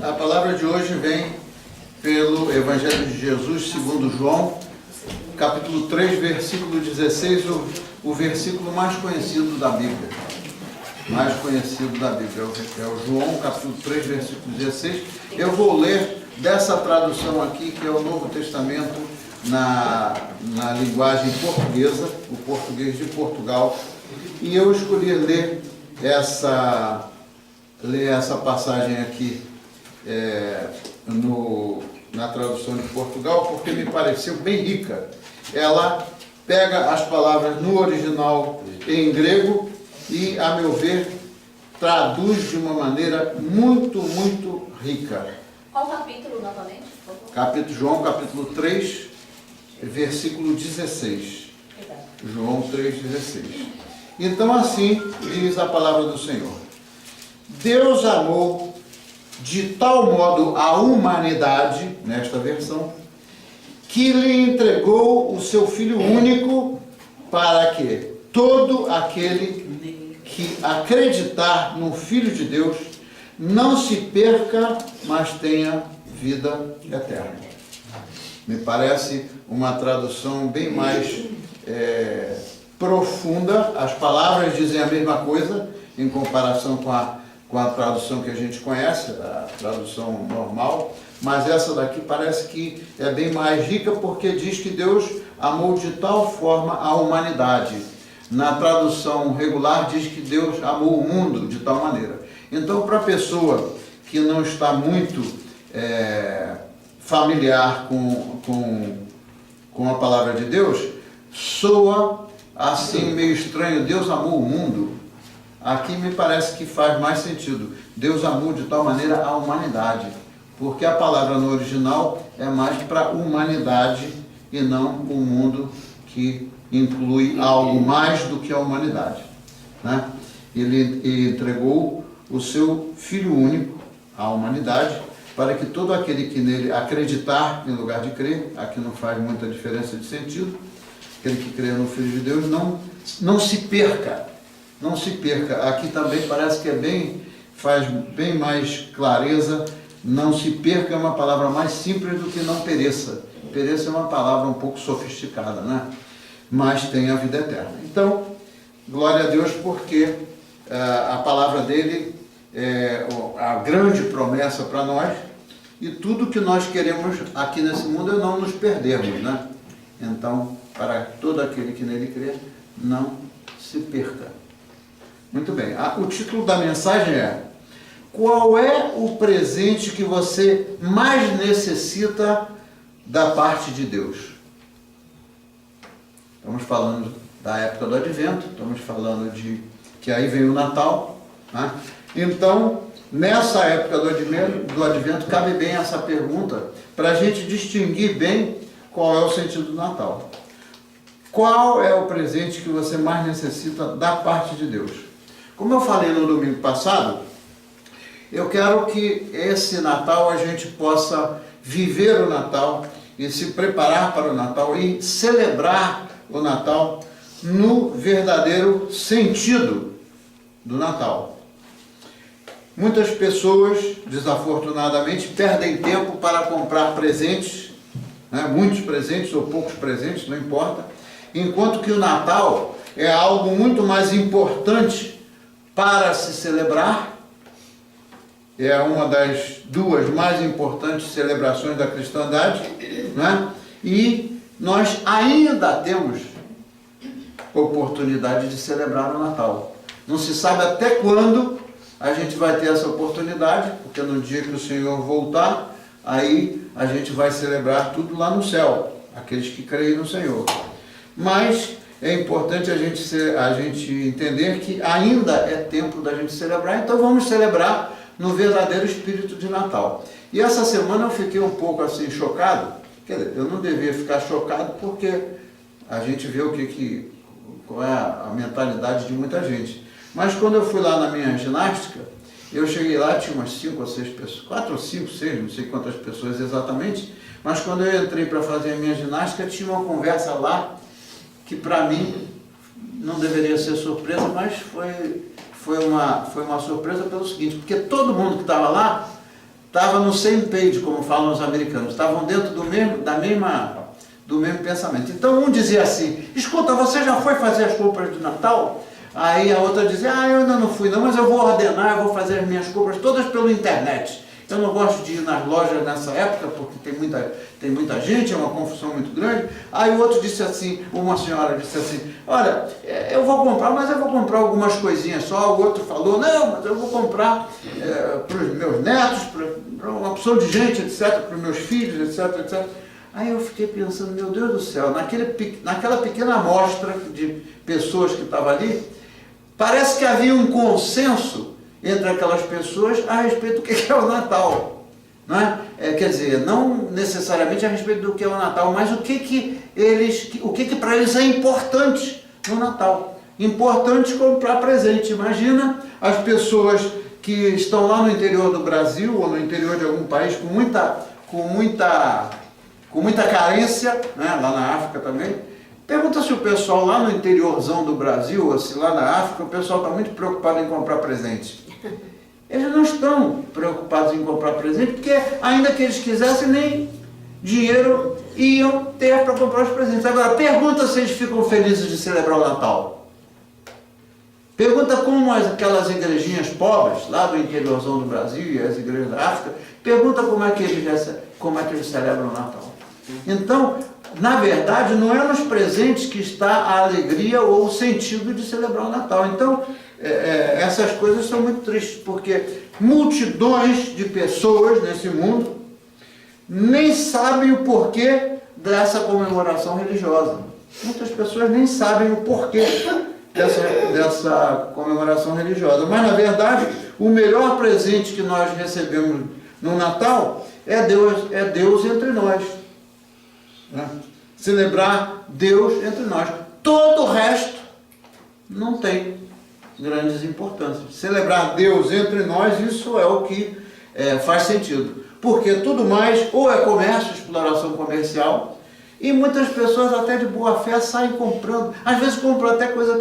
A palavra de hoje vem pelo Evangelho de Jesus segundo João, capítulo 3, versículo 16, o versículo mais conhecido da Bíblia. Mais conhecido da Bíblia. É o João, capítulo 3, versículo 16. Eu vou ler dessa tradução aqui, que é o Novo Testamento na linguagem portuguesa, o português de Portugal. E eu escolhi ler essa passagem aqui na tradução de Portugal, porque me pareceu bem rica. Ela pega as palavras no original em grego e, a meu ver, traduz de uma maneira muito, muito rica. Qual capítulo novamente, por favor? João, capítulo 3, versículo 16. João 3, 16. Então, assim diz a palavra do Senhor. Deus amou de tal modo a humanidade, nesta versão, que lhe entregou o seu Filho único, para que todo aquele que acreditar no Filho de Deus não se perca, mas tenha vida eterna. Me parece uma tradução bem mais profunda. As palavras dizem a mesma coisa em comparação com a tradução que a gente conhece, a tradução normal, mas essa daqui parece que é bem mais rica, porque diz que Deus amou de tal forma a humanidade. Na tradução regular diz que Deus amou o mundo de tal maneira. Então, para a pessoa que não está muito familiar com a palavra de Deus, soa assim meio estranho. Deus amou o mundo. Aqui me parece que faz mais sentido. Deus amou de tal maneira a humanidade, porque a palavra no original é mais para a humanidade e não o mundo, que inclui algo mais do que a humanidade, né? Ele entregou o seu Filho único à humanidade, para que todo aquele que nele acreditar em lugar de crer, aqui não faz muita diferença de sentido, aquele que crê no Filho de Deus não se perca. Não se perca. Aqui também parece que faz bem mais clareza. Não se perca é uma palavra mais simples do que não pereça. Pereça é uma palavra um pouco sofisticada, né? Mas tem a vida eterna. Então, glória a Deus, porque a palavra dele é a grande promessa para nós, e tudo que nós queremos aqui nesse mundo é não nos perdermos, né? Então, para todo aquele que nele crê, não se perca. Muito bem, o título da mensagem é: qual é o presente que você mais necessita da parte de Deus? Estamos falando da época do Advento, estamos falando que aí vem o Natal, né? Então, nessa época do Advento, cabe bem essa pergunta, para a gente distinguir bem qual é o sentido do Natal. Qual é o presente que você mais necessita da parte de Deus? Como eu falei no domingo passado, eu quero que esse Natal a gente possa viver o Natal e se preparar para o Natal e celebrar o Natal no verdadeiro sentido do Natal. Muitas pessoas, desafortunadamente, perdem tempo para comprar presentes, né? Muitos presentes ou poucos presentes, não importa, enquanto que o Natal é algo muito mais importante para se celebrar. É uma das duas mais importantes celebrações da cristandade, né? E nós ainda temos oportunidade de celebrar o Natal. Não se sabe até quando a gente vai ter essa oportunidade, porque no dia que o Senhor voltar, aí a gente vai celebrar tudo lá no céu, aqueles que creem no Senhor. Mas é importante a gente entender que ainda é tempo da gente celebrar, então vamos celebrar no verdadeiro espírito de Natal. E essa semana eu fiquei um pouco assim chocado. Quer dizer, eu não devia ficar chocado, porque a gente vê qual é a mentalidade de muita gente. Mas quando eu fui lá na minha ginástica, eu cheguei lá, tinha umas 5 ou 6 pessoas, 4 ou 5, 6, não sei quantas pessoas exatamente, mas quando eu entrei para fazer a minha ginástica, tinha uma conversa lá que para mim não deveria ser surpresa, mas foi uma surpresa pelo seguinte, porque todo mundo que estava lá estava no same page, como falam os americanos, estavam dentro do mesmo pensamento. Então um dizia assim: escuta, você já foi fazer as compras de Natal? Aí a outra dizia: eu ainda não fui não, mas eu vou ordenar, eu vou fazer as minhas compras todas pela internet. Eu não gosto de ir nas lojas nessa época, porque tem muita gente, é uma confusão muito grande. Aí o outro disse assim, uma senhora disse assim: olha, eu vou comprar, mas eu vou comprar algumas coisinhas só. O outro falou: não, mas eu vou comprar para os meus netos, para uma opção de gente, etc., para os meus filhos, etc., etc. Aí eu fiquei pensando, meu Deus do céu, naquela pequena amostra de pessoas que estava ali, parece que havia um consenso entre aquelas pessoas a respeito do que é o Natal. Não é? Quer dizer, não necessariamente a respeito do que é o Natal, mas o que para eles é importante no Natal. Importante comprar presente. Imagina as pessoas que estão lá no interior do Brasil ou no interior de algum país com muita carência, né? Lá na África também. Pergunta se o pessoal lá no interiorzão do Brasil, ou se lá na África, o pessoal está muito preocupado em comprar presente. Eles não estão preocupados em comprar presente, porque ainda que eles quisessem, nem dinheiro iam ter para comprar os presentes. Agora, pergunta se eles ficam felizes de celebrar o Natal. Pergunta como aquelas igrejinhas pobres, lá do interiorzão do Brasil e as igrejas da África, pergunta como é que eles celebram o Natal. Então, na verdade, não é nos presentes que está a alegria ou o sentido de celebrar o Natal. Então, essas coisas são muito tristes, porque multidões de pessoas nesse mundo nem sabem o porquê dessa comemoração religiosa. Muitas pessoas nem sabem o porquê dessa comemoração religiosa. Mas, na verdade, o melhor presente que nós recebemos no Natal é Deus entre nós. Né? Celebrar Deus entre nós. Todo o resto não tem grandes importâncias. Celebrar Deus entre nós, isso é o que faz sentido. Porque tudo mais ou é comércio, exploração comercial, e muitas pessoas até de boa fé saem comprando. Às vezes compram até coisa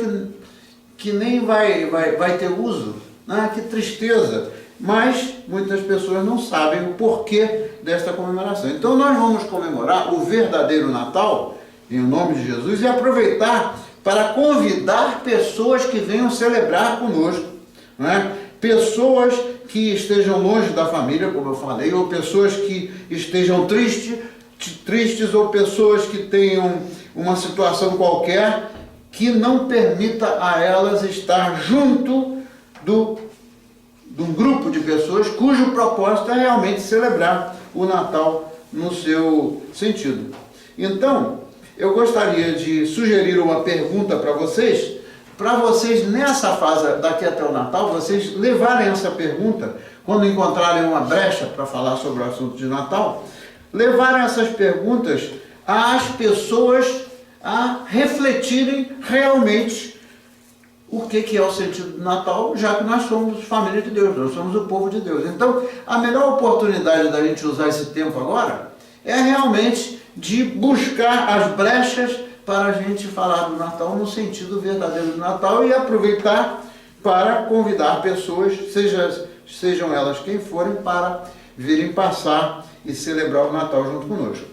que nem vai ter uso. Né? Que tristeza. Mas muitas pessoas não sabem o porquê desta comemoração. Então nós vamos comemorar o verdadeiro Natal, em nome de Jesus, e aproveitar para convidar pessoas que venham celebrar conosco. Não é? Pessoas que estejam longe da família, como eu falei, ou pessoas que estejam tristes, ou pessoas que tenham uma situação qualquer que não permita a elas estar junto de um grupo de pessoas cujo propósito é realmente celebrar o Natal no seu sentido. Então, eu gostaria de sugerir uma pergunta para vocês nessa fase daqui até o Natal, vocês levarem essa pergunta, quando encontrarem uma brecha para falar sobre o assunto de Natal, levarem essas perguntas às pessoas a refletirem realmente o que é o sentido do Natal, já que nós somos família de Deus, nós somos o povo de Deus. Então, a melhor oportunidade da gente usar esse tempo agora é realmente de buscar as brechas para a gente falar do Natal no sentido verdadeiro do Natal e aproveitar para convidar pessoas, sejam elas quem forem, para virem passar e celebrar o Natal junto conosco.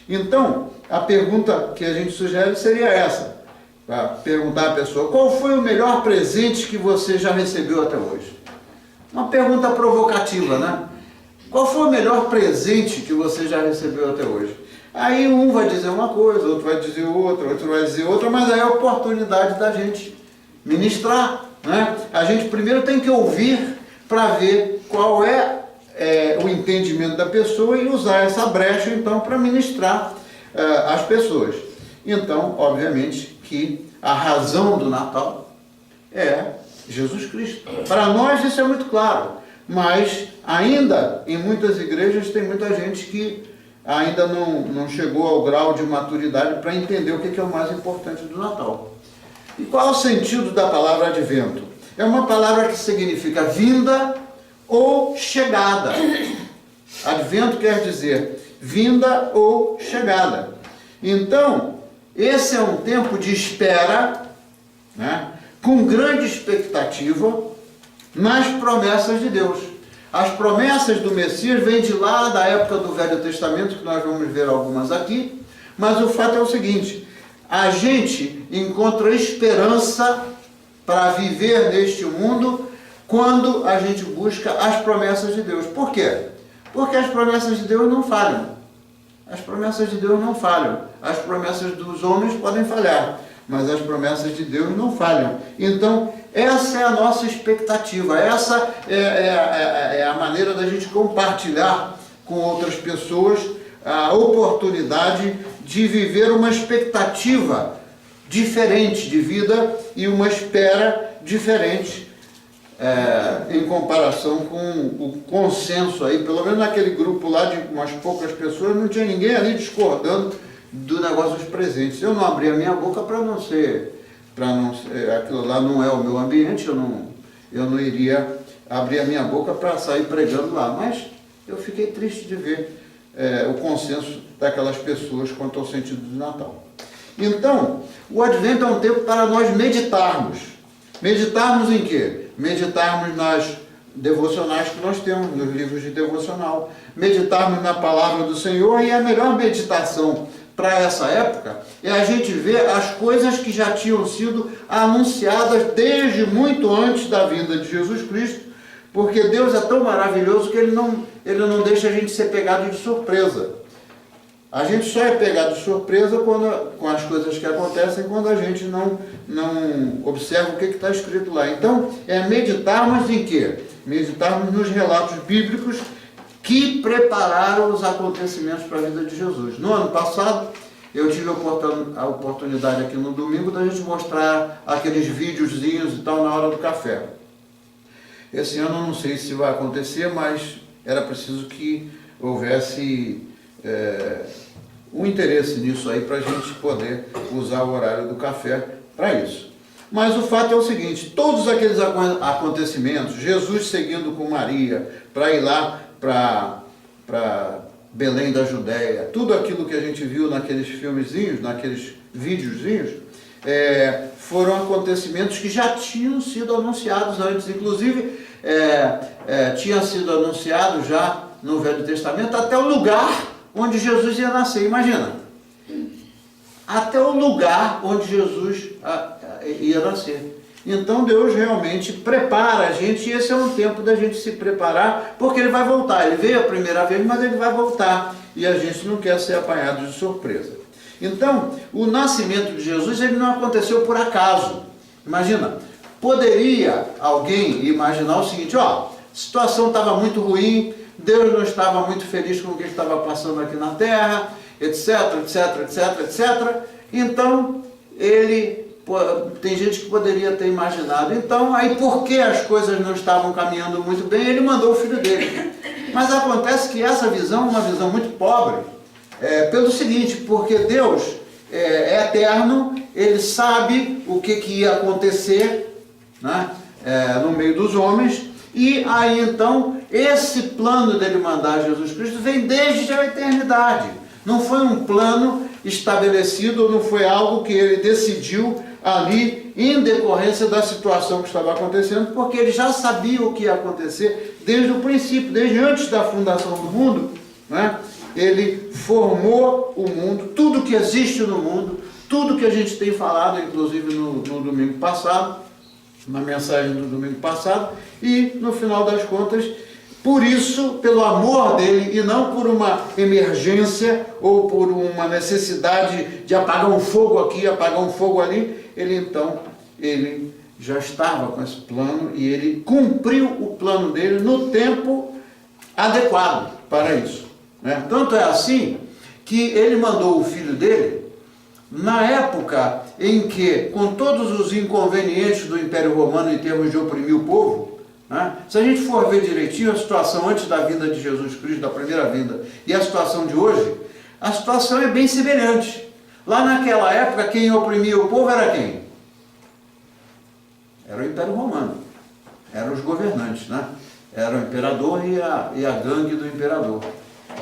Então, a pergunta que a gente sugere seria essa. Para perguntar à pessoa: qual foi o melhor presente que você já recebeu até hoje? Uma pergunta provocativa, né? Qual foi o melhor presente que você já recebeu até hoje? Aí um vai dizer uma coisa, outro vai dizer outra, outro vai dizer outra, mas aí é a oportunidade da gente ministrar, né? A gente primeiro tem que ouvir para ver qual é o entendimento da pessoa e usar essa brecha então para ministrar às pessoas. Então, obviamente, que a razão do Natal é Jesus Cristo. Para nós isso é muito claro, mas ainda em muitas igrejas tem muita gente que ainda não chegou ao grau de maturidade para entender o que é o mais importante do Natal. E qual é o sentido da palavra advento? É uma palavra que significa vinda ou chegada. Advento quer dizer vinda ou chegada. Então, esse é um tempo de espera, né, com grande expectativa nas promessas de Deus. As promessas do Messias vêm de lá da época do Velho Testamento, que nós vamos ver algumas aqui, mas o fato é o seguinte, a gente encontra esperança para viver neste mundo quando a gente busca as promessas de Deus. Por quê? Porque as promessas de Deus não falham. As promessas de Deus não falham. As promessas dos homens podem falhar, mas as promessas de Deus não falham. Então, essa é a nossa expectativa, essa é a maneira da gente compartilhar com outras pessoas a oportunidade de viver uma expectativa diferente de vida e uma espera diferente em comparação com o consenso aí, pelo menos naquele grupo lá de umas poucas pessoas, não tinha ninguém ali discordando do negócio dos presentes. Eu não abri a minha boca para não ser, aquilo lá não é o meu ambiente, eu não iria abrir a minha boca para sair pregando lá, mas eu fiquei triste de ver o consenso daquelas pessoas quanto ao sentido do Natal. Então, o Advento é um tempo para nós meditarmos. Meditarmos em quê? Meditarmos nas devocionais que nós temos, nos livros de devocional. Meditarmos na palavra do Senhor, e a melhor meditação para essa época é a gente ver as coisas que já tinham sido anunciadas desde muito antes da vinda de Jesus Cristo, porque Deus é tão maravilhoso que Ele não deixa a gente ser pegado de surpresa. A gente só é pegado de surpresa com as coisas que acontecem quando a gente não observa o que está escrito lá. Então, é meditarmos em quê? Meditarmos nos relatos bíblicos que prepararam os acontecimentos para a vida de Jesus. No ano passado, eu tive a oportunidade aqui no domingo da gente mostrar aqueles videozinhos e tal na hora do café. Esse ano eu não sei se vai acontecer, mas era preciso que houvesse um interesse nisso aí para a gente poder usar o horário do café para isso. Mas o fato é o seguinte, todos aqueles acontecimentos, Jesus seguindo com Maria para ir lá para Belém da Judéia, tudo aquilo que a gente viu naqueles filmezinhos, naqueles videozinhos, foram acontecimentos que já tinham sido anunciados antes, inclusive tinha sido anunciado já no Velho Testamento até o lugar onde Jesus ia nascer. Imagina, até o lugar onde Jesus ia nascer. Então Deus realmente prepara a gente, e esse é um tempo da gente se preparar, porque Ele vai voltar. Ele veio a primeira vez, mas Ele vai voltar, e a gente não quer ser apanhado de surpresa. Então, o nascimento de Jesus, ele não aconteceu por acaso. Imagina, poderia alguém imaginar o seguinte, a situação estava muito ruim, Deus não estava muito feliz com o que estava passando aqui na terra, etc, etc, etc, etc. Então, tem gente que poderia ter imaginado, então, aí por que as coisas não estavam caminhando muito bem, Ele mandou o Filho dele. Mas acontece que essa visão é uma visão muito pobre, pelo seguinte, porque Deus é eterno, Ele sabe o que ia acontecer, né, no meio dos homens, e aí então, esse plano dele mandar Jesus Cristo vem desde a eternidade. Não foi um plano estabelecido, não foi algo que ele decidiu ali em decorrência da situação que estava acontecendo, porque ele já sabia o que ia acontecer desde o princípio, desde antes da fundação do mundo, né? Ele formou o mundo, tudo que existe no mundo, tudo que a gente tem falado, inclusive no domingo passado, na mensagem do domingo passado, e no final das contas, por isso, pelo amor dele, e não por uma emergência ou por uma necessidade de apagar um fogo aqui, apagar um fogo ali, ele já estava com esse plano e ele cumpriu o plano dele no tempo adequado para isso, né? Tanto é assim que ele mandou o Filho dele na época em que, com todos os inconvenientes do Império Romano em termos de oprimir o povo, né? Se a gente for ver direitinho a situação antes da vinda de Jesus Cristo, da primeira vinda, e a situação de hoje, a situação é bem semelhante. Lá naquela época, quem oprimia o povo era quem? Era o Império Romano, eram os governantes, né? Era o imperador e a gangue do imperador.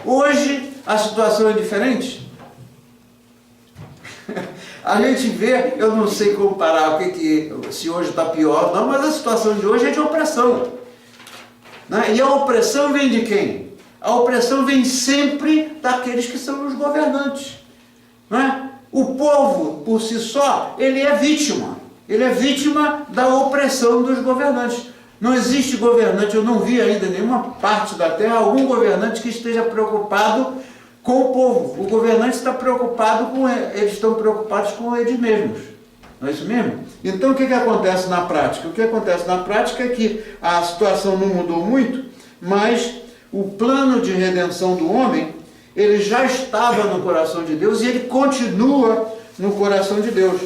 Hoje, a situação é diferente. A gente vê, eu não sei comparar se hoje está pior ou não, mas a situação de hoje é de opressão. né? E a opressão vem de quem? A opressão vem sempre daqueles que são os governantes, né? O povo, por si só, ele é vítima. Ele é vítima da opressão dos governantes. Não existe governante, eu não vi ainda em nenhuma parte da terra algum governante que esteja preocupado com o povo. O governante está preocupado com eles, estão preocupados com eles mesmos. Não é isso mesmo? Então o que acontece na prática? O que acontece na prática é que a situação não mudou muito, mas o plano de redenção do homem, ele já estava no coração de Deus e ele continua no coração de Deus.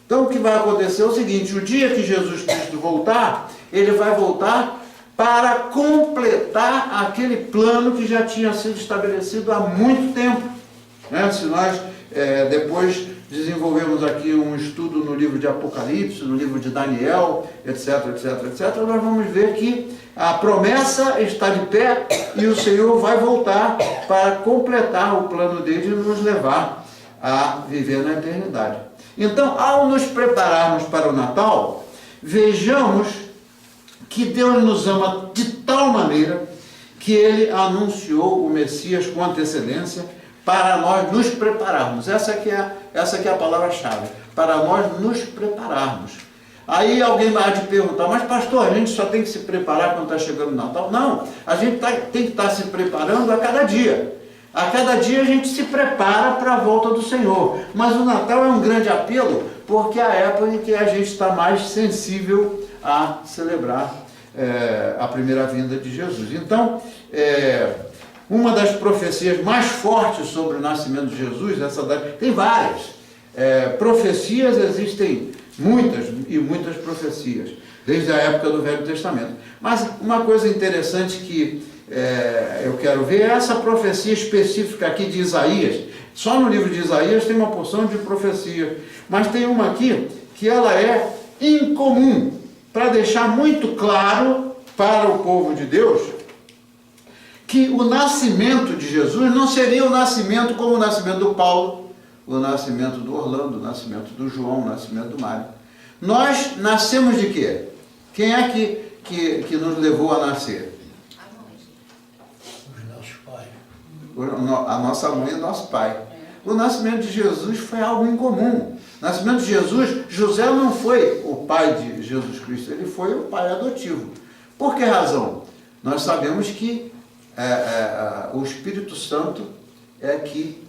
Então o que vai acontecer é o seguinte: o dia que Jesus Cristo voltar, ele vai voltar para completar aquele plano que já tinha sido estabelecido há muito tempo, né? Se nós depois desenvolvemos aqui um estudo no livro de Apocalipse, no livro de Daniel, etc, etc, etc, nós vamos ver que a promessa está de pé e o Senhor vai voltar para completar o plano dele e nos levar a viver na eternidade. Então, ao nos prepararmos para o Natal, vejamos que Deus nos ama de tal maneira que Ele anunciou o Messias com antecedência para nós nos prepararmos. Essa que é a palavra-chave, para nós nos prepararmos. Aí alguém vai te perguntar: mas pastor, a gente só tem que se preparar quando está chegando o Natal? Não, a gente tem que estar se preparando a cada dia. A cada dia a gente se prepara para a volta do Senhor. Mas o Natal é um grande apelo, porque é a época em que a gente está mais sensível a celebrar a primeira vinda de Jesus. Então, uma das profecias mais fortes sobre o nascimento de Jesus, tem várias profecias, existem muitas e muitas profecias, desde a época do Velho Testamento. Mas uma coisa interessante que eu quero ver é essa profecia específica aqui de Isaías. Só no livro de Isaías tem uma porção de profecia, mas tem uma aqui que ela é incomum, para deixar muito claro para o povo de Deus que o nascimento de Jesus não seria o nascimento como o nascimento do Paulo, o nascimento do Orlando, o nascimento do João, o nascimento do Mário. Nós nascemos de quê? Quem é que nos levou a nascer? Os nossos pais. A nossa mãe e o nosso pai. O nascimento de Jesus foi algo incomum. O nascimento de Jesus, José não foi o pai de Jesus Cristo, ele foi o pai adotivo. Por que razão? Nós sabemos que o Espírito Santo é que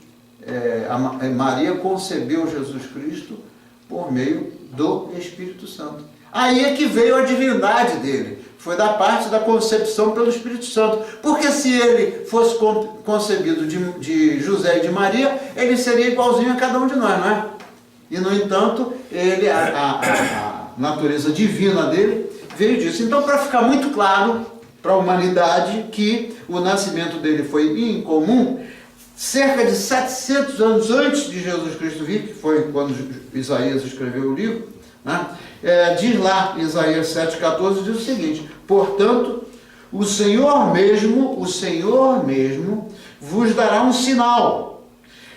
Maria concebeu Jesus Cristo por meio do Espírito Santo. Aí é que veio a divindade dele. Foi da parte da concepção pelo Espírito Santo. Porque se ele fosse concebido de José e de Maria, ele seria igualzinho a cada um de nós, não é? E, no entanto, a natureza divina dele veio disso. Então, para ficar muito claro para a humanidade que o nascimento dele foi incomum, cerca de 700 anos antes de Jesus Cristo vir, que foi quando Isaías escreveu o livro, né? Diz lá, Isaías 7,14, diz o seguinte: portanto, o Senhor mesmo vos dará um sinal.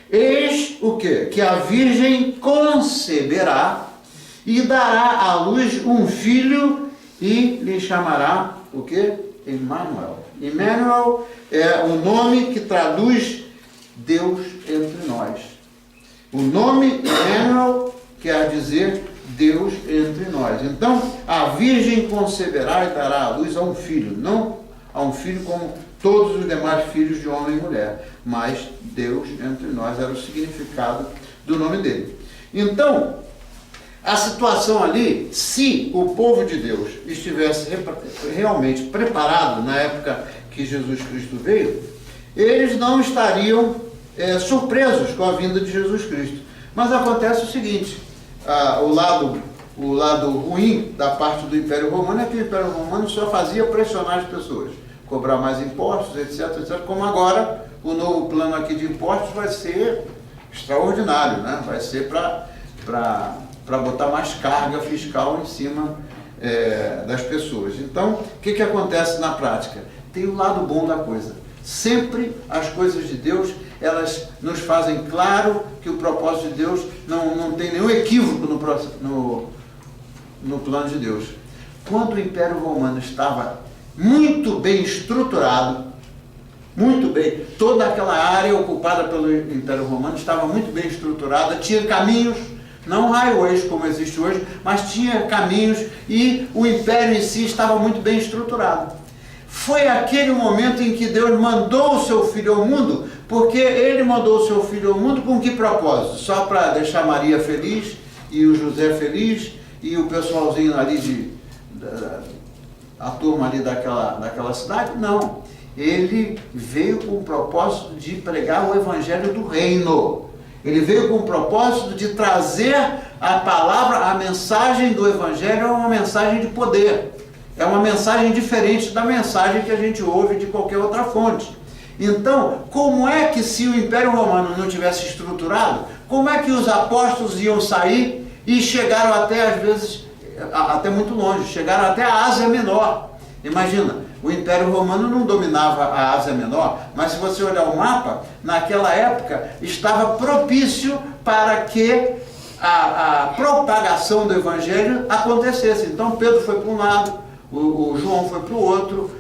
Eis o quê? Que a Virgem conceberá e dará à luz um filho e lhe chamará o quê? Emmanuel. Emmanuel é o nome que traduz Deus entre nós. O nome Emmanuel quer dizer Deus entre nós. Então, a Virgem conceberá e dará à luz a um filho, não a um filho como todos os demais filhos de homem e mulher, mas Deus entre nós era o significado do nome dele. Então, a situação ali, se o povo de Deus estivesse realmente preparado na época que Jesus Cristo veio, eles não estariam surpresos com a vinda de Jesus Cristo. Mas acontece o seguinte: o lado ruim da parte do Império Romano é que o Império Romano só fazia pressionar as pessoas, cobrar mais impostos, etc, etc. Como agora o novo plano aqui de impostos vai ser extraordinário, né? Vai ser para botar mais carga fiscal em cima das pessoas. Então, o que acontece na prática? Tem o lado bom da coisa. Sempre as coisas de Deus, elas nos fazem claro que o propósito de Deus não tem nenhum equívoco no plano de Deus. Quando o Império Romano estava muito bem estruturado, muito bem. Toda aquela área ocupada pelo Império Romano estava muito bem estruturada, tinha caminhos, não highways como existe hoje, mas tinha caminhos e o império em si estava muito bem estruturado. Foi aquele momento em que Deus mandou o seu Filho ao mundo, porque Ele mandou o seu Filho ao mundo com que propósito? Só para deixar Maria feliz e o José feliz e o pessoalzinho ali a turma ali daquela cidade? Não. Ele veio com o propósito de pregar o Evangelho do Reino. Ele veio com o propósito de trazer a palavra, a mensagem do Evangelho é uma mensagem de poder. É uma mensagem diferente da mensagem que a gente ouve de qualquer outra fonte. Então, como é que se o Império Romano não tivesse estruturado, como é que os apóstolos iam sair e chegaram até, às vezes, até muito longe, chegaram até a Ásia Menor? Imagina, o Império Romano não dominava a Ásia Menor, mas se você olhar o mapa, naquela época estava propício para que a propagação do Evangelho acontecesse. Então Pedro foi para um lado, o João foi para o outro,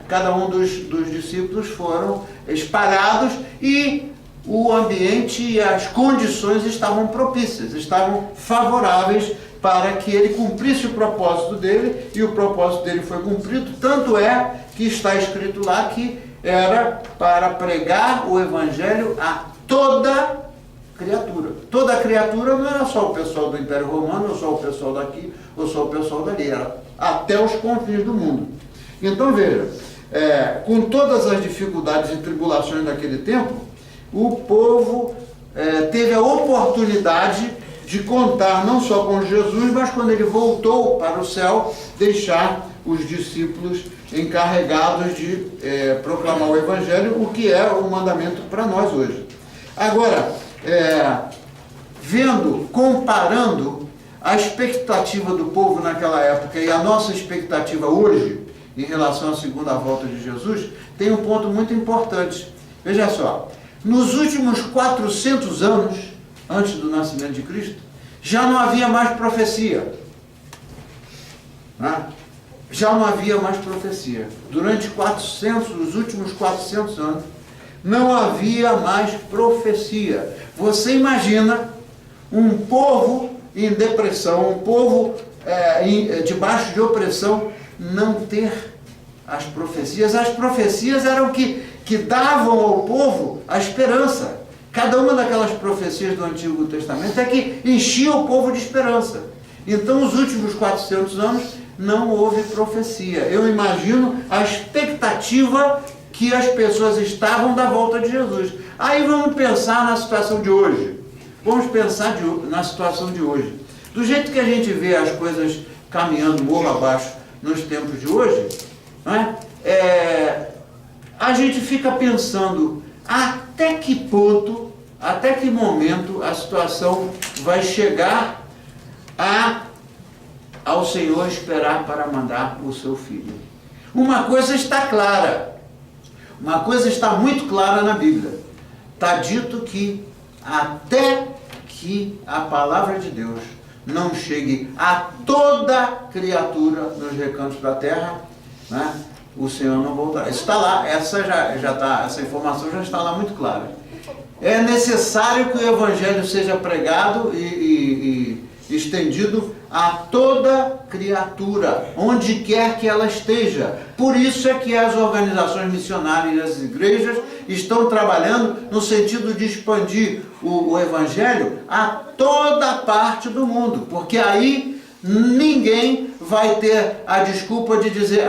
cada um dos discípulos foram espalhados e o ambiente e as condições estavam propícias, estavam favoráveis para que ele cumprisse o propósito dele, e o propósito dele foi cumprido, tanto é que está escrito lá que era para pregar o Evangelho a toda criatura. Toda criatura não era só o pessoal do Império Romano, ou só o pessoal daqui, ou só o pessoal dali, era até os confins do mundo. Então veja, com todas as dificuldades e tribulações daquele tempo, o povo teve a oportunidade de contar não só com Jesus, mas quando ele voltou para o céu, deixar os discípulos encarregados de proclamar o Evangelho, o que é o mandamento para nós hoje. Agora, comparando a expectativa do povo naquela época e a nossa expectativa hoje, em relação à segunda volta de Jesus, tem um ponto muito importante. Veja só, nos últimos 400 anos, antes do nascimento de Cristo, já não havia mais profecia. Né? Já não havia mais profecia. Durante os últimos 400 anos, não havia mais profecia. Você imagina um povo em depressão, um povo debaixo de opressão, não ter as profecias. As profecias eram que davam ao povo a esperança. Cada uma daquelas profecias do Antigo Testamento é que enchia o povo de esperança. Então, os últimos 400 anos não houve profecia. Eu imagino a expectativa que as pessoas estavam da volta de Jesus. Aí vamos pensar na situação de hoje. Vamos pensar na situação de hoje. Do jeito que a gente vê as coisas caminhando morro abaixo nos tempos de hoje, né? A gente fica pensando até que ponto, até que momento a situação vai chegar ao Senhor esperar para mandar o seu Filho. Uma coisa está clara, uma coisa está muito clara na Bíblia. Está dito que até que a palavra de Deus não chegue a toda criatura nos recantos da terra, né, o Senhor não voltará. Isso está lá, essa informação já está lá muito clara. É necessário que o Evangelho seja pregado e estendido a toda criatura, onde quer que ela esteja. Por isso é que as organizações missionárias e as igrejas estão trabalhando no sentido de expandir o Evangelho a toda parte do mundo, porque aí ninguém vai ter a desculpa de dizer: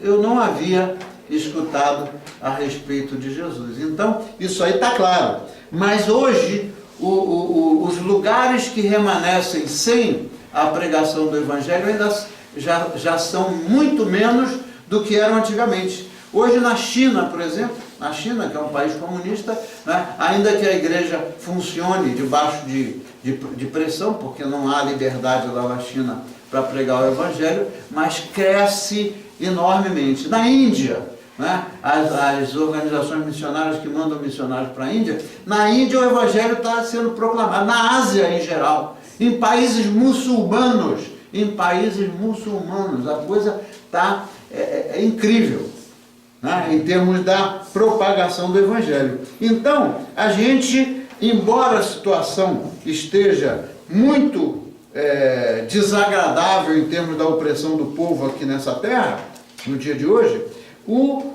eu não havia escutado a respeito de Jesus. Então, isso aí está claro. Mas hoje, os lugares que remanescem sem a pregação do Evangelho ainda já são muito menos do que eram antigamente. Hoje na China, por exemplo, na China, que é um país comunista, né, ainda que a igreja funcione debaixo de pressão, porque não há liberdade lá na China para pregar o Evangelho, mas cresce enormemente. Na Índia, né, as organizações missionárias que mandam missionários para a Índia, na Índia o Evangelho está sendo proclamado, na Ásia em geral, em países muçulmanos, a coisa está incrível, né, em termos da propagação do Evangelho. Então, a gente, embora a situação esteja muito desagradável em termos da opressão do povo aqui nessa terra, no dia de hoje, o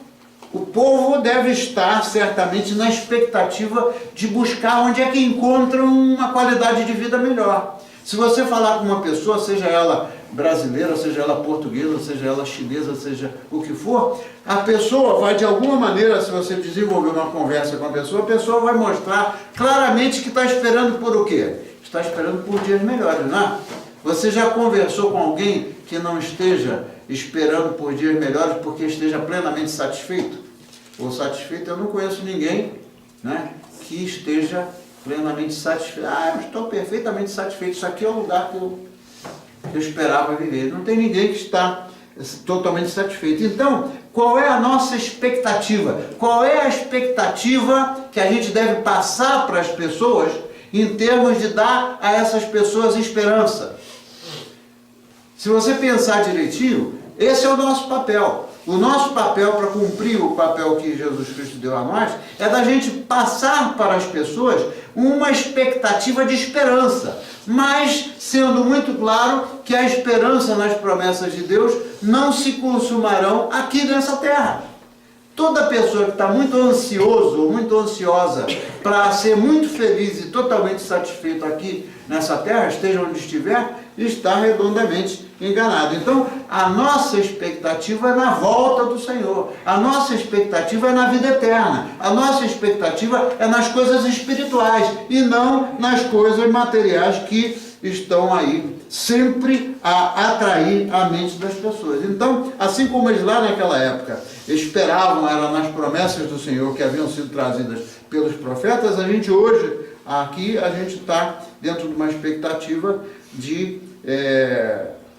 povo deve estar certamente na expectativa de buscar onde é que encontram uma qualidade de vida melhor. Se você falar com uma pessoa, seja ela brasileira, seja ela portuguesa, seja ela chinesa, seja o que for, a pessoa vai, de alguma maneira, se você desenvolver uma conversa com a pessoa vai mostrar claramente que está esperando por o quê? Está esperando por dias melhores, não é? Você já conversou com alguém que não esteja esperando por dias melhores porque esteja plenamente satisfeito? Ou satisfeito, eu não conheço ninguém, né, que esteja plenamente satisfeito. Eu estou perfeitamente satisfeito, isso aqui é o lugar que eu esperava viver. Não tem ninguém que está totalmente satisfeito. Então, qual é a nossa expectativa? Qual é a expectativa que a gente deve passar para as pessoas em termos de dar a essas pessoas esperança? Se você pensar direitinho, esse é o nosso papel. O nosso papel para cumprir o papel que Jesus Cristo deu a nós é da gente passar para as pessoas uma expectativa de esperança, mas sendo muito claro que a esperança nas promessas de Deus não se consumarão aqui nessa terra. Toda pessoa que está muito ansioso ou muito ansiosa para ser muito feliz e totalmente satisfeito aqui nessa terra, esteja onde estiver, está redondamente enganado. Então, a nossa expectativa é na volta do Senhor. A nossa expectativa é na vida eterna. A nossa expectativa é nas coisas espirituais e não nas coisas materiais que estão aí sempre a atrair a mente das pessoas. Então, assim como eles lá naquela época esperavam, era nas promessas do Senhor que haviam sido trazidas pelos profetas, a gente hoje, aqui, a gente está dentro de uma expectativa de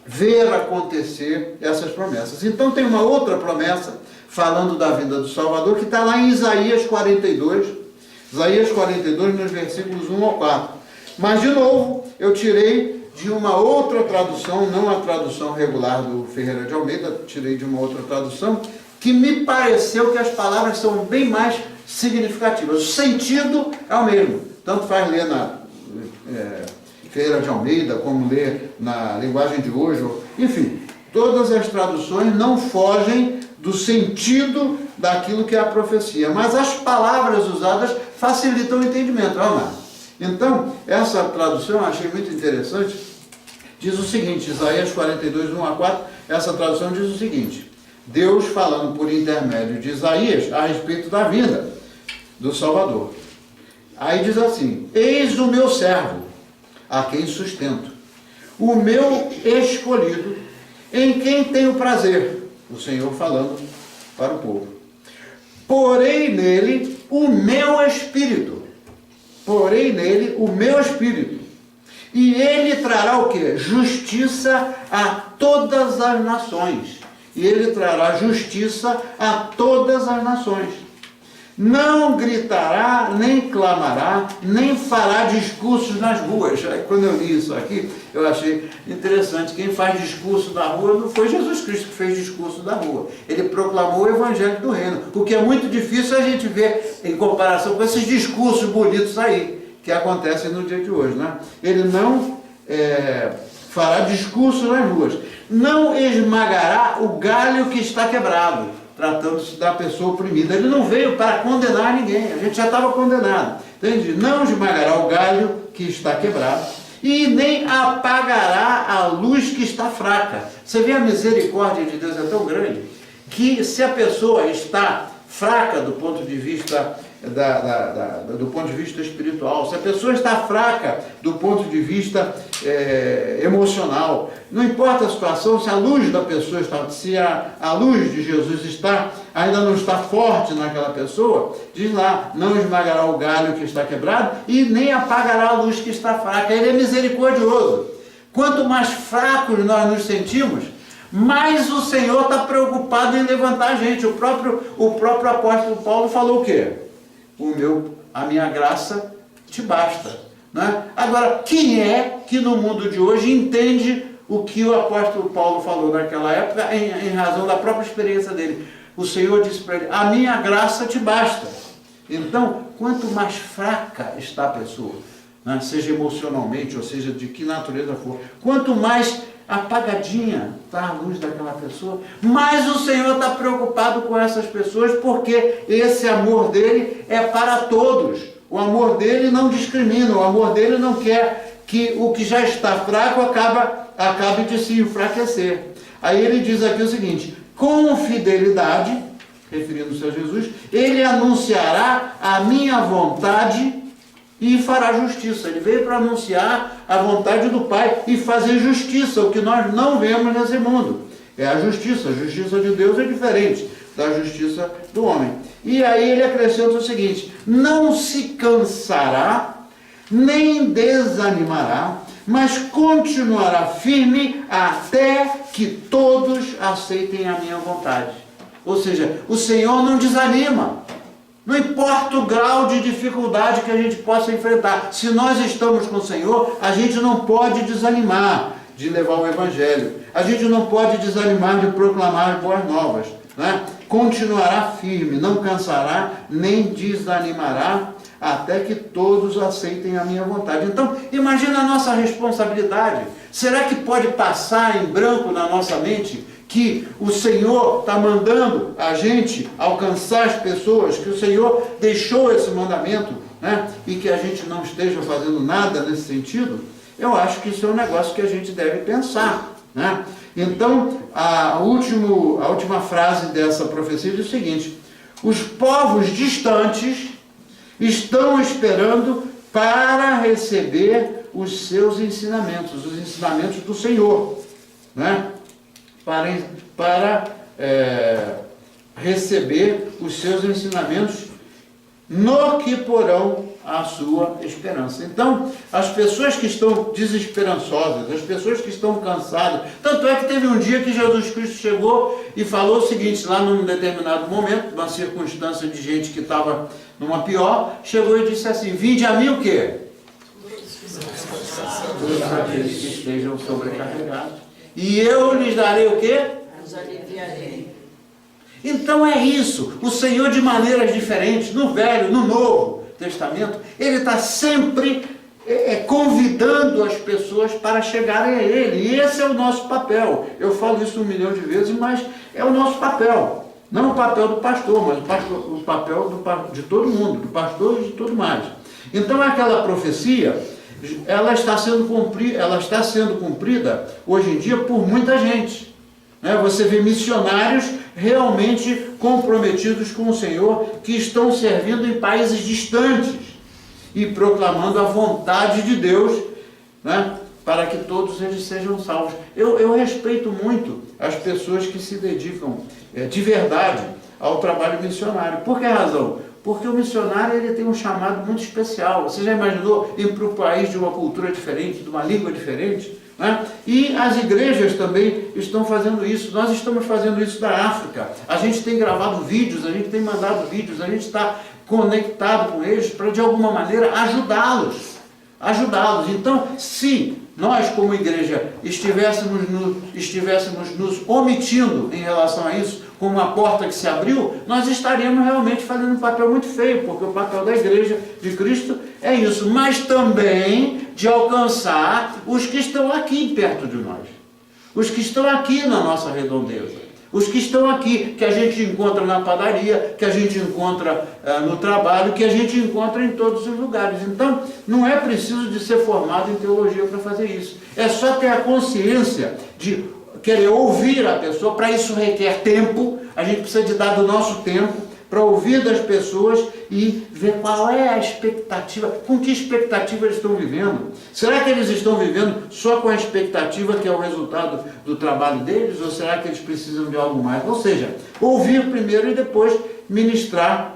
ver acontecer essas promessas. Então tem uma outra promessa, falando da vinda do Salvador, que está lá em Isaías 42, nos versículos 1 ao 4. Mas, de novo, eu tirei de uma outra tradução, não a tradução regular do Ferreira de Almeida, tirei de uma outra tradução, que me pareceu que as palavras são bem mais significativas. O sentido é o mesmo. Tanto faz ler na Ferreira de Almeida, como ler na linguagem de hoje. Enfim, todas as traduções não fogem do sentido daquilo que é a profecia. Mas as palavras usadas facilitam o entendimento. Vamos lá. Então, essa tradução eu achei muito interessante. Diz o seguinte, Isaías 42, 1 a 4, essa tradução diz o seguinte: Deus falando por intermédio de Isaías a respeito da vinda do Salvador. Aí diz assim: eis o meu servo, a quem sustento, o meu escolhido, em quem tenho prazer. O Senhor falando para o povo. Porei nele o meu espírito. Porei nele o meu espírito. E ele trará o quê? Justiça a todas as nações. E ele trará justiça a todas as nações. Não gritará, nem clamará, nem fará discursos nas ruas. Aí, quando eu li isso aqui, eu achei interessante. Quem faz discurso na rua não foi Jesus Cristo que fez discurso na rua. Ele proclamou o Evangelho do Reino. O que é muito difícil a gente ver em comparação com esses discursos bonitos aí, que acontecem no dia de hoje, né? Ele não fará discurso nas ruas. Não esmagará o galho que está quebrado, tratando-se da pessoa oprimida. Ele não veio para condenar ninguém, a gente já estava condenado. Entende? Não esmagará o galho que está quebrado e nem apagará a luz que está fraca. Você vê, a misericórdia de Deus é tão grande que, se a pessoa está fraca do ponto de vista do ponto de vista espiritual, se a pessoa está fraca do ponto de vista emocional, não importa a situação, se a luz da pessoa está, se a luz de Jesus ainda não está forte naquela pessoa, diz lá: não esmagará o galho que está quebrado e nem apagará a luz que está fraca. Ele é misericordioso. Quanto mais fracos nós nos sentimos, mais o Senhor está preocupado em levantar a gente. O próprio apóstolo Paulo falou o quê? A minha graça te basta. Né? Agora, quem é que no mundo de hoje entende o que o apóstolo Paulo falou naquela época, em razão da própria experiência dele. O Senhor disse para ele: a minha graça te basta. Então, quanto mais fraca está a pessoa, né, seja emocionalmente, ou seja, de que natureza for, quanto mais apagadinha está a luz daquela pessoa, mais o Senhor está preocupado com essas pessoas, porque esse amor dele é para todos. O amor dele não discrimina, o amor dele não quer que o que já está fraco acabe de se enfraquecer. Aí ele diz aqui o seguinte: com fidelidade, referindo-se a Jesus, ele anunciará a minha vontade e fará justiça. Ele veio para anunciar a vontade do Pai e fazer justiça, o que nós não vemos nesse mundo. É a justiça de Deus é diferente da justiça do homem. E aí ele acrescenta o seguinte: não se cansará, nem desanimará, mas continuará firme até que todos aceitem a minha vontade. Ou seja, o Senhor não desanima. Não importa o grau de dificuldade que a gente possa enfrentar. Se nós estamos com o Senhor, a gente não pode desanimar de levar o Evangelho. A gente não pode desanimar de proclamar as boas novas, né? Continuará firme, não cansará, nem desanimará, até que todos aceitem a minha vontade. Então, imagina a nossa responsabilidade. Será que pode passar em branco na nossa mente que o Senhor está mandando a gente alcançar as pessoas, que o Senhor deixou esse mandamento, né? E que a gente não esteja fazendo nada nesse sentido? Eu acho que isso é um negócio que a gente deve pensar, né? Então, a última frase dessa profecia diz o seguinte: os povos distantes estão esperando para receber os seus ensinamentos, os ensinamentos do Senhor, né? Para receber os seus ensinamentos, no que porão a sua esperança. Então, as pessoas que estão desesperançosas, as pessoas que estão cansadas, tanto é que teve um dia que Jesus Cristo chegou e falou o seguinte, lá num determinado momento, numa circunstância de gente que estava numa pior, chegou e disse assim: vinde a mim o quê? Todos aqueles que estejam sobrecarregados. E eu lhes darei o quê? Os aliviarei. Então é isso. O Senhor, de maneiras diferentes, no Velho, no Novo Testamento, Ele está sempre convidando as pessoas para chegarem a Ele. E esse é o nosso papel. Eu falo isso 1 milhão de vezes, mas é o nosso papel. Não o papel do pastor, mas o papel de todo mundo, do pastor e de tudo mais. Então aquela profecia, ela está sendo cumprida hoje em dia por muita gente, né? Você vê missionários realmente comprometidos com o Senhor, que estão servindo em países distantes e proclamando a vontade de Deus, né? Para que todos eles sejam salvos. Eu respeito muito as pessoas que se dedicam de verdade ao trabalho missionário. Por que razão? Porque o missionário ele tem um chamado muito especial. Você já imaginou ir para um país de uma cultura diferente, de uma língua diferente? Né? E as igrejas também estão fazendo isso. Nós estamos fazendo isso na África. A gente tem gravado vídeos, a gente tem mandado vídeos, a gente está conectado com eles para, de alguma maneira, ajudá-los. Então, se nós, como igreja, estivéssemos nos omitindo em relação a isso, como uma porta que se abriu, nós estaríamos realmente fazendo um papel muito feio, porque o papel da igreja de Cristo é isso, mas também de alcançar os que estão aqui perto de nós, os que estão aqui na nossa redondeza, os que estão aqui, que a gente encontra na padaria, que a gente encontra no trabalho, que a gente encontra em todos os lugares. Então, não é preciso de ser formado em teologia para fazer isso. É só ter a consciência de querer ouvir a pessoa. Para isso requer tempo, a gente precisa de dar do nosso tempo para ouvir das pessoas e ver qual é a expectativa, com que expectativa eles estão vivendo. Será que eles estão vivendo só com a expectativa que é o resultado do trabalho deles, ou será que eles precisam de algo mais? Ou seja, ouvir primeiro e depois ministrar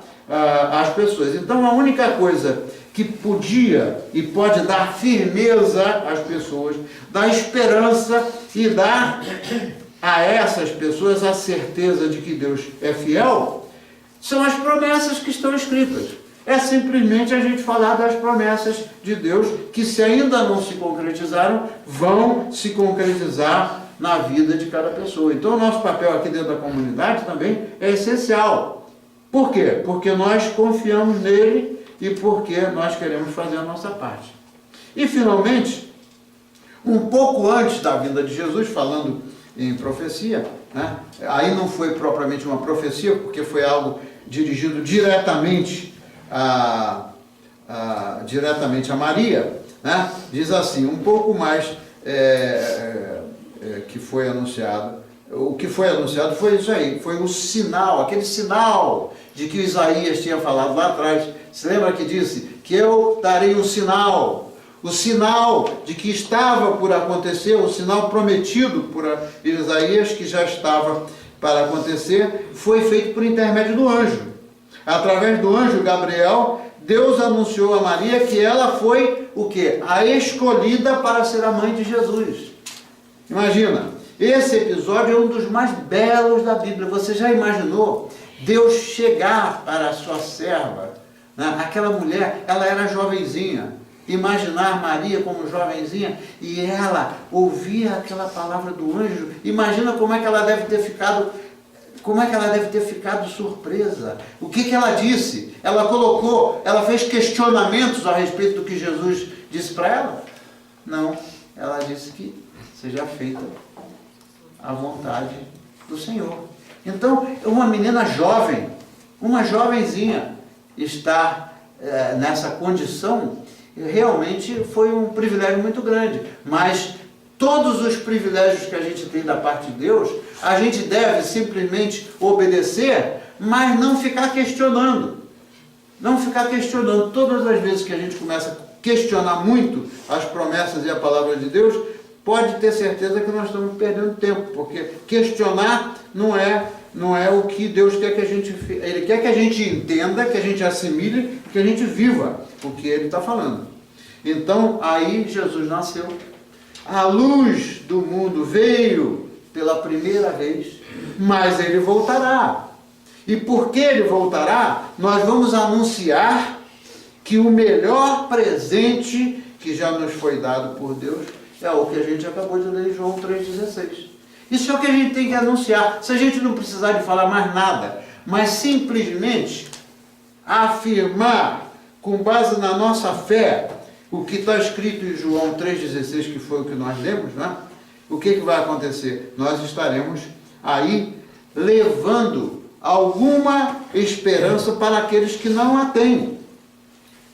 às pessoas. Então a única coisa que podia e pode dar firmeza às pessoas, dar esperança e dar a essas pessoas a certeza de que Deus é fiel, são as promessas que estão escritas. é simplesmente a gente falar das promessas de Deus, que se ainda não se concretizaram, vão se concretizar na vida de cada pessoa. Então, o nosso papel aqui dentro da comunidade também é essencial. Por quê? Porque nós confiamos nele e porque nós queremos fazer a nossa parte. E, finalmente, um pouco antes da vinda de Jesus, falando em profecia, né? Aí não foi propriamente uma profecia, porque foi algo dirigido diretamente a Maria, né? Diz assim, um pouco mais que foi anunciado. O que foi anunciado foi isso aí, foi o sinal, aquele sinal de que Isaías tinha falado lá atrás. Se lembra que disse que eu darei um sinal, o sinal de que estava por acontecer, o sinal prometido por Isaías, que já estava para acontecer, foi feito por intermédio do anjo. Através do anjo Gabriel, Deus anunciou a Maria que ela foi o quê? A escolhida para ser a mãe de Jesus. Imagina, esse episódio é um dos mais belos da Bíblia. Você já imaginou Deus chegar para a sua serva, né? Aquela mulher, ela era jovenzinha. Imaginar Maria como jovenzinha e ela ouvia aquela palavra do anjo. Imagina como é que ela deve ter ficado, surpresa. O que ela disse? Ela fez questionamentos a respeito do que Jesus disse para ela? Não, ela disse que seja feita a vontade do Senhor. Então, uma menina jovem, uma jovenzinha, estar nessa condição, realmente foi um privilégio muito grande. Mas todos os privilégios que a gente tem da parte de Deus, a gente deve simplesmente obedecer, mas não ficar questionando. Não ficar questionando. Todas as vezes que a gente começa a questionar muito as promessas e a palavra de Deus, pode ter certeza que nós estamos perdendo tempo, porque questionar não é o que Deus quer que a gente... Ele quer que a gente entenda, que a gente assimile, que a gente viva o que Ele está falando. Então, aí Jesus nasceu. A luz do mundo veio pela primeira vez, mas Ele voltará. E porque Ele voltará, nós vamos anunciar que o melhor presente que já nos foi dado por Deus é o que a gente acabou de ler em João 3,16. Isso é o que a gente tem que anunciar. Se a gente não precisar de falar mais nada, mas simplesmente afirmar, com base na nossa fé, o que está escrito em João 3,16, que foi o que nós lemos, né? O que vai acontecer? Nós estaremos aí levando alguma esperança para aqueles que não a têm.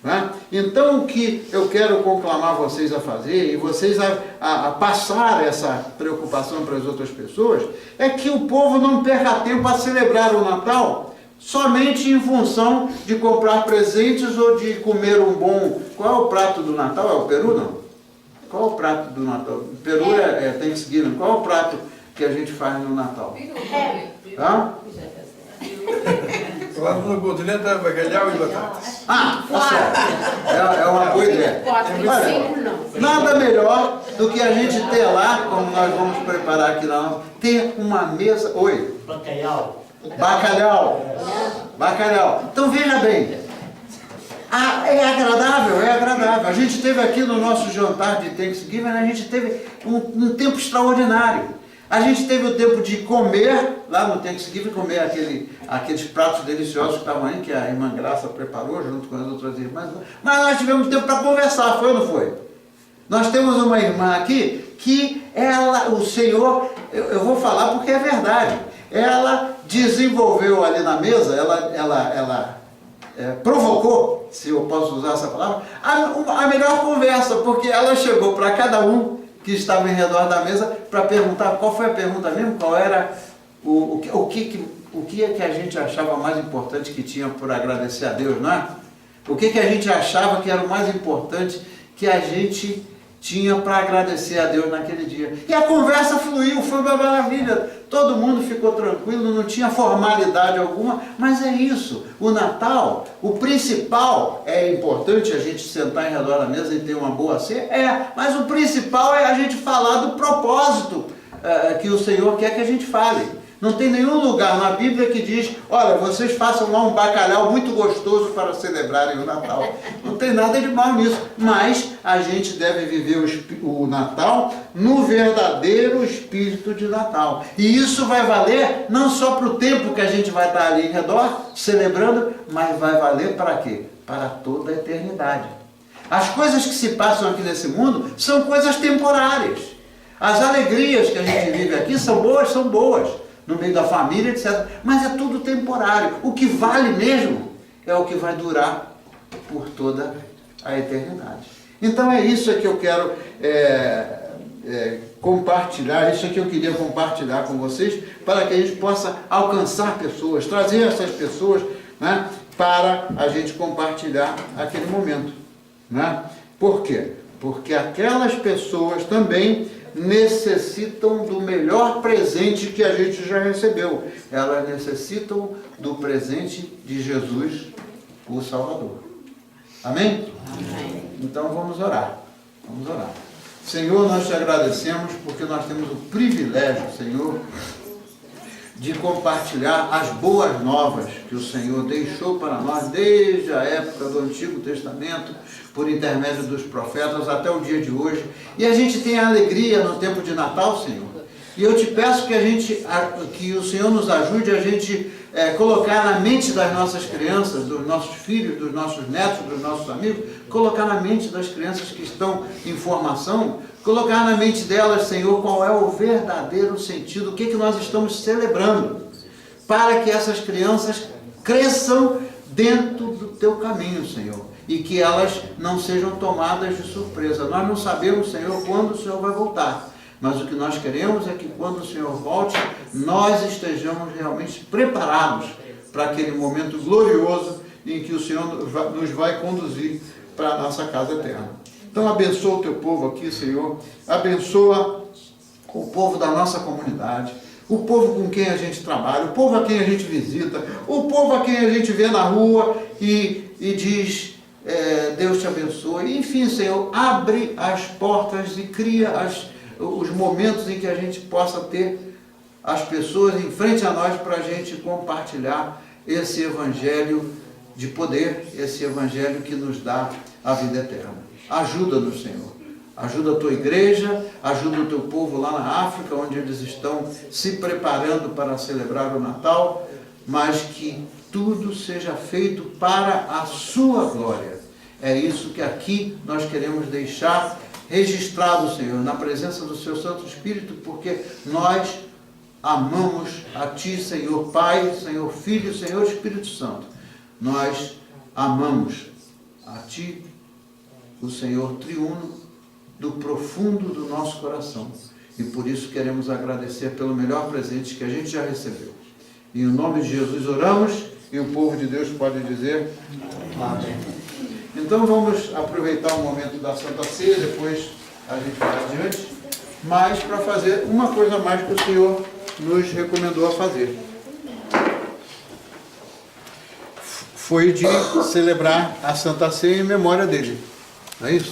Né? Então, o que eu quero conclamar vocês a fazer, e vocês a passar essa preocupação para as outras pessoas, é que o povo não perca tempo a celebrar o Natal somente em função de comprar presentes ou de comer um bom... Qual é o prato do Natal? É o peru, não? Qual é o prato do Natal? O peru é Thanksgiving. Qual é o prato que a gente faz no Natal? Hã? Lá no Godineta, bacalhau e batatas. Ah, tá certo. É uma boa ideia. Olha, nada melhor do que a gente ter lá, como nós vamos preparar aqui na ter uma mesa... Oi? Bacalhau. Bacalhau. Então veja bem, é agradável. A gente teve aqui no nosso jantar de Thanksgiving, a gente teve um tempo extraordinário. A gente teve o tempo de comer, lá no Thanksgiving, comer aqueles pratos deliciosos que estavam aí, que a irmã Graça preparou junto com as outras irmãs. Mas nós tivemos tempo para conversar, foi ou não foi? Nós temos uma irmã aqui que o Senhor, eu vou falar porque é verdade, ela desenvolveu ali na mesa, ela provocou, se eu posso usar essa palavra, a melhor conversa, porque ela chegou para cada um que estava em redor da mesa para perguntar, qual foi a pergunta mesmo, qual era o que é que a gente achava mais importante que tinha por agradecer a Deus, não é? O que a gente achava que era o mais importante que a gente tinha para agradecer a Deus naquele dia. E a conversa fluiu, foi uma maravilha. Todo mundo ficou tranquilo, não tinha formalidade alguma, mas é isso. O Natal, o principal, é importante a gente sentar em redor da mesa e ter uma boa ceia, mas o principal é a gente falar do propósito que o Senhor quer que a gente fale. Não tem nenhum lugar na Bíblia que diz, olha, vocês façam lá um bacalhau muito gostoso para celebrarem o Natal. Não tem nada de mal nisso, mas a gente deve viver o Natal no verdadeiro espírito de Natal. E isso vai valer não só para o tempo que a gente vai estar ali em redor, celebrando, mas vai valer para quê? Para toda a eternidade. As coisas que se passam aqui nesse mundo são coisas temporárias. As alegrias que a gente vive aqui são boas, no meio da família, etc. Mas é tudo temporário. O que vale mesmo é o que vai durar por toda a eternidade. Então é isso que eu quero compartilhar, isso que eu queria compartilhar com vocês, para que a gente possa alcançar pessoas, trazer essas pessoas, né, para a gente compartilhar aquele momento. Né? Por quê? Porque aquelas pessoas também necessitam do melhor presente que a gente já recebeu. Elas necessitam do presente de Jesus, o Salvador. Amém? Amém. Então vamos orar. Vamos orar. Senhor, nós te agradecemos porque nós temos o privilégio, Senhor, de compartilhar as boas novas que o Senhor deixou para nós desde a época do Antigo Testamento, por intermédio dos profetas até o dia de hoje. E a gente tem a alegria no tempo de Natal, Senhor. E eu te peço que o Senhor nos ajude a gente colocar na mente das nossas crianças, dos nossos filhos, dos nossos netos, dos nossos amigos, colocar na mente das crianças que estão em formação, colocar na mente delas, Senhor, qual é o verdadeiro sentido, o que nós estamos celebrando, para que essas crianças cresçam dentro do teu caminho, Senhor, e que elas não sejam tomadas de surpresa. Nós não sabemos, Senhor, quando o Senhor vai voltar, mas o que nós queremos é que quando o Senhor volte, nós estejamos realmente preparados para aquele momento glorioso em que o Senhor nos vai conduzir para a nossa casa eterna. Então abençoa o teu povo aqui, Senhor, abençoa o povo da nossa comunidade, o povo com quem a gente trabalha, o povo a quem a gente visita, o povo a quem a gente vê na rua e diz, Deus te abençoe. Enfim, Senhor, abre as portas e cria os momentos em que a gente possa ter as pessoas em frente a nós para a gente compartilhar esse evangelho de poder, esse evangelho que nos dá a vida eterna. Ajuda-nos, Senhor. Ajuda a tua igreja, ajuda o teu povo lá na África, onde eles estão se preparando para celebrar o Natal, mas que tudo seja feito para a sua glória. É isso que aqui nós queremos deixar registrado, Senhor, na presença do seu Santo Espírito, porque nós amamos a Ti, Senhor Pai, Senhor Filho, Senhor Espírito Santo. Nós amamos a Ti, o Senhor triuno, do profundo do nosso coração. E por isso queremos agradecer pelo melhor presente que a gente já recebeu. Em nome de Jesus oramos, e o povo de Deus pode dizer amém. Então vamos aproveitar o momento da Santa Ceia, depois a gente vai adiante, mas para fazer uma coisa mais que o Senhor nos recomendou a fazer. Foi de celebrar a Santa Ceia em memória dele. Não é isso?